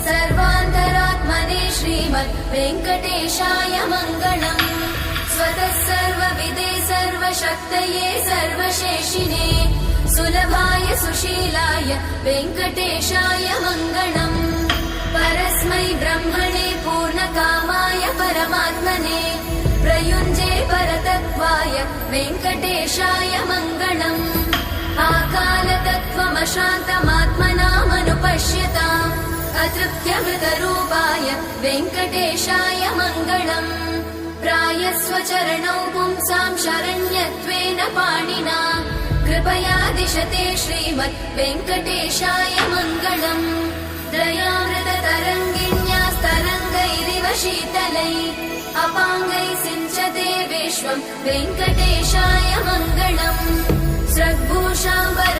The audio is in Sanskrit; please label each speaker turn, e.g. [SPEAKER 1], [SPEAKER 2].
[SPEAKER 1] सर्वान्तरात्मने श्रीमद् वेङ्कटेशाय मङ्गलम्। स्वतः सर्वविदे सर्वशक्तये सर्वशेषिणे सुलभाय सुशीलाय वेङ्कटेशाय मङ्गलम्। परस्मै ब्रह्मणे पूर्णकामाय परमात्मने प्रयुञ्जे परतत्त्वाय वेङ्कटेशाय मङ्गलम्। आकालतत्त्वमशान्तमात्मनामनुपश्यताम् अतृप्त्यमृतरूपाय वेङ्कटेशाय मङ्गलम्। प्रायस्वचरणौ पुंसां शरण्यत्वेन पाणिना कृपया दिशते श्रीमद् वेङ्कटेशाय मङ्गलम्। दयामृततरङ्गिण्यास्तरङ्गैरिव शीतलै अपाङ्गै सिञ्चते विश्वं वेङ्कटेशाय मङ्गलम्। स्रग्भूषाम्बर